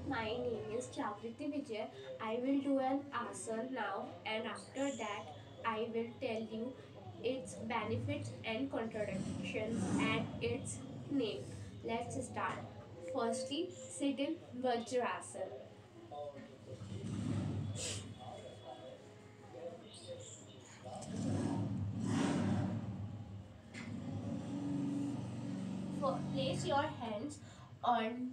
My name is Jagriti Vijay. I will do an asana now, and after that I will tell you its benefits and contradictions and its name. Let's start. Firstly, sit in Vajrasana. Place your hands on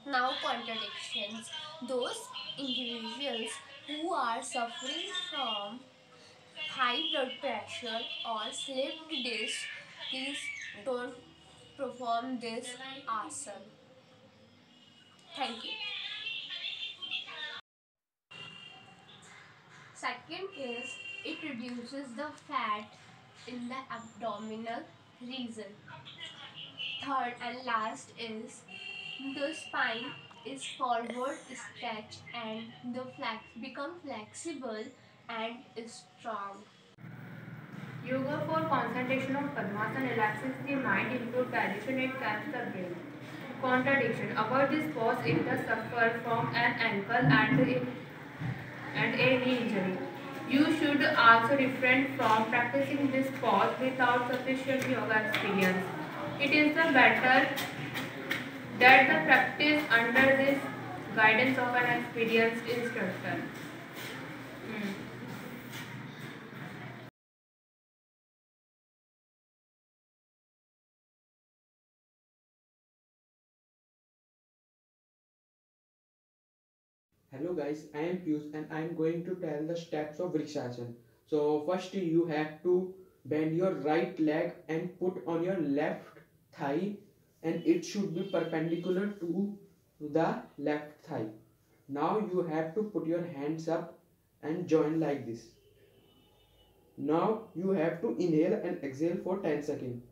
now contradictions. Those individuals who are suffering from high blood pressure or sleep disc, please don't perform this asana. Thank you. Second is it reduces the fat in the abdominal region. Third and last is the spine is forward stretch and the flex become flexible and strong. Yoga for concentration on Padmasana relaxes the mind, improves digestion, and calms the brain. Contradiction. Avoid this pose if the suffer from an ankle and a knee injury. You should also refrain from practicing this pose without sufficient yoga experience. It is the better that the practice under this guidance of an experienced instructor. Hello guys, I am Piyush and I am going to tell the steps of Vrikshasana. So first you have to bend your right leg and put on your left thigh, and it should be perpendicular to the left thigh. Now you have to put your hands up and join like this. Now you have to inhale and exhale for 10 seconds.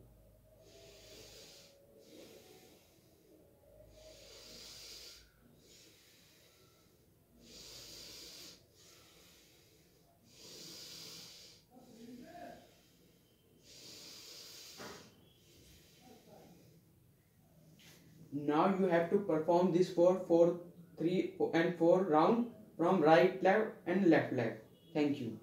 Now you have to perform this for 4, 3 and 4 round from right leg and left leg. Thank you.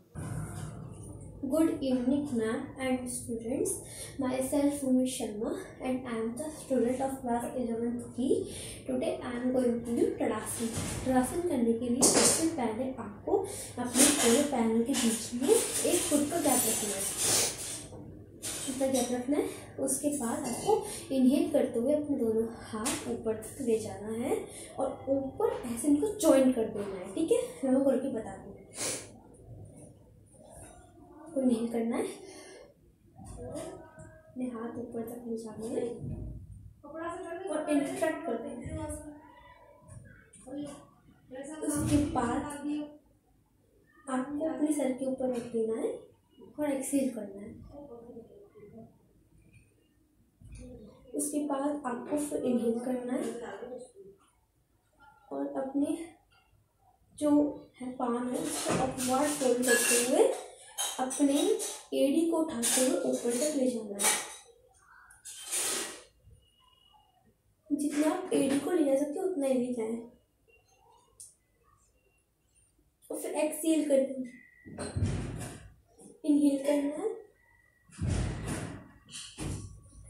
Good evening, ma'am and students. Myself Bhumi Sharma and I am the student of class 11th B. Today I am going to do Tadasana. Tadasana करने के लिए सबसे पहले आपको अपने पूरे पैरों के बीच में एक फुट का गैप रखना है। इतना गैप रखना है। उसके बाद आपको इनहेल करते हुए अपने दोनों हाथ ऊपर तक ले जाना है और ऊपर ऐसे इनको जॉइन कर देना है। ठीक है, मैं वो करके बता दूँ। को नहीं करना है, अपने हाथ ऊपर तक ले जाने हैं और इंस्ट्रक्ट कर देना है। उसके बाद आपको अपने सर के ऊपर रख देना है और एक्सेल करना है। उसके बाद आपको फिर इनहेल करना है और अपने जो है पाम है उसको अपवर्ड फोल्ड करते हुए अपने एड़ी को उठाते हुए ऊपर तक ले जाना है। जितना आप एड़ी को ले जा सकते हो उतना ही ले जाए और फिर एक्सेल कर देना। इनहेल करना है,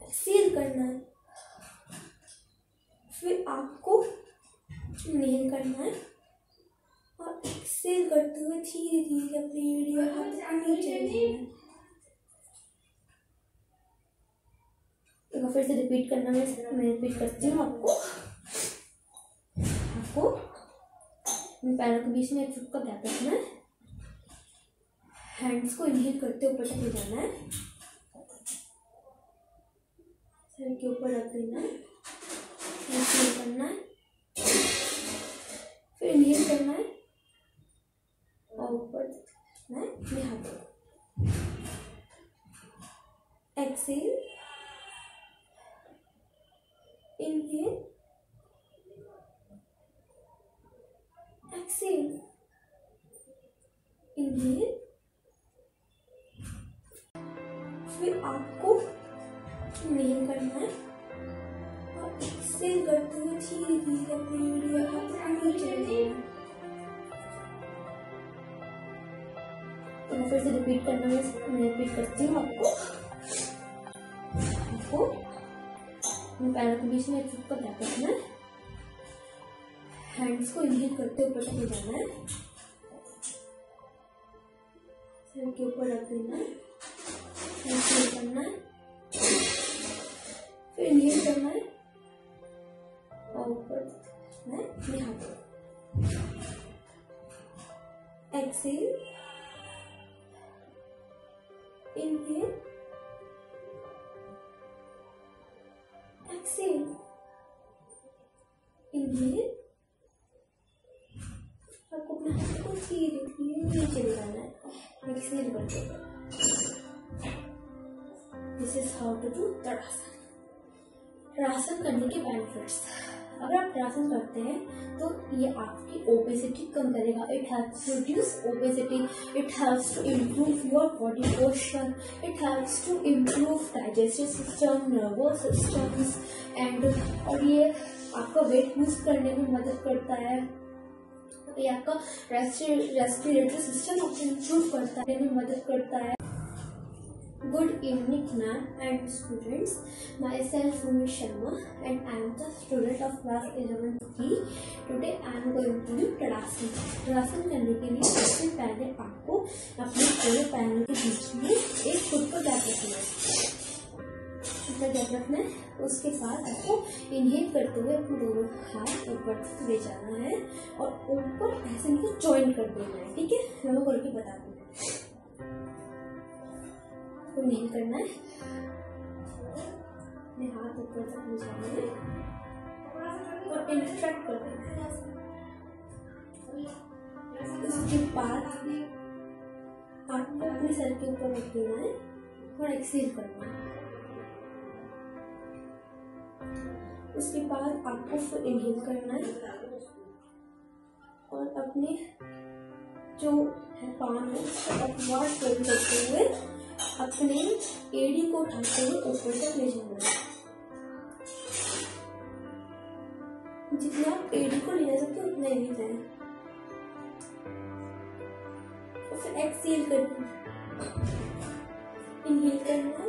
एक्सेल करना है, फिर आपको इनहेल करना है और एक्सेल करते हुए धीरे धीरे अपनी एड़ी और हाथ को नीचे ले जाना है। एक बार फिर से रिपीट करना, मैं रिपीट करती हूँ आपको पैरों के बीच में एक फुट का गैप रखना है। हैंड्स को इनहेल करते ऊपर तक ले जाना है, सर के ऊपर रख देना है, एक्सेल करना है, फिर इनहेल करना है और ऊपर मैं अपने हाथों को एक्सेल, इनहेल, एक्सेल, इनहेल। फिर आपको इनहेल करना है एक्सेल करते हुए धीरे धीरे अपनी वीडियो आगे चले जाएं। तो फिर से रिपीट करना है, मैं रिपीट करती हूँ आपको अपने पैरों के बीच में एक फुट का गैप रखना है। हैंड्स को इनहेल करते ऊपर तक ले जाना है, सर के ऊपर रख देना है, इनहेल करना है, फिर इनहेल करना है और ऊपर रखना है अपने हाथों। Exhale, inhale, exhale, inhale. आपको अपने हाथ को धीरे धीरे नीचे लगाना है, एक्सेल करते हुए। This is how to do tadasana. Tadasana करने के बेनिफिट्स, अगर आप तड़ासन करते हैं तो ये आपकी ओबेसिटी कम करेगा। It helps to reduce obesity, it helps to improve your body posture, it helps to improve digestive system, nervous systems and, और ये आपका वेट लूज करने में मदद करता है। ये आपका रेस्पिरेटरी सिस्टम इम्प्रूव करता है, मदद करता है। Good evening, ma'am and students. Myself Umi Sharma and I am the student of class 11C. Today I am going to do Tadasana. Tadasana करने के लिए सबसे पहले आपको अपने पूरे पैरों के बीच में एक फुट का गैप रखना है, इतना गैप रखना है। उसके बाद आपको इनहेल करते हुए अपने दोनों हाथ ऊपर ले जाना है और ऊपर ऐसे इनको ज्वाइन कर देना है, ठीक है। मैं करके बता दूँ। इनहेल करना है, अपने हाथ ऊपर तक ले जाना है और इंट्रैक्ट कर देना है। उसके बाद आपको अपने सर के ऊपर रख देना है और एक्सेल करना है। उसके बाद आपको फिर इनहेल करना है और अपने जो है पाम है उसको अपवार्ड फोल्ड करते हुए अपने एड़ी को उठाते हुए ऊपर तक ले जाना है। जितना आप एड़ी को ले जा सकते हो उतना ही जाए। और फिर एक्सेल करना, इनहेल करना,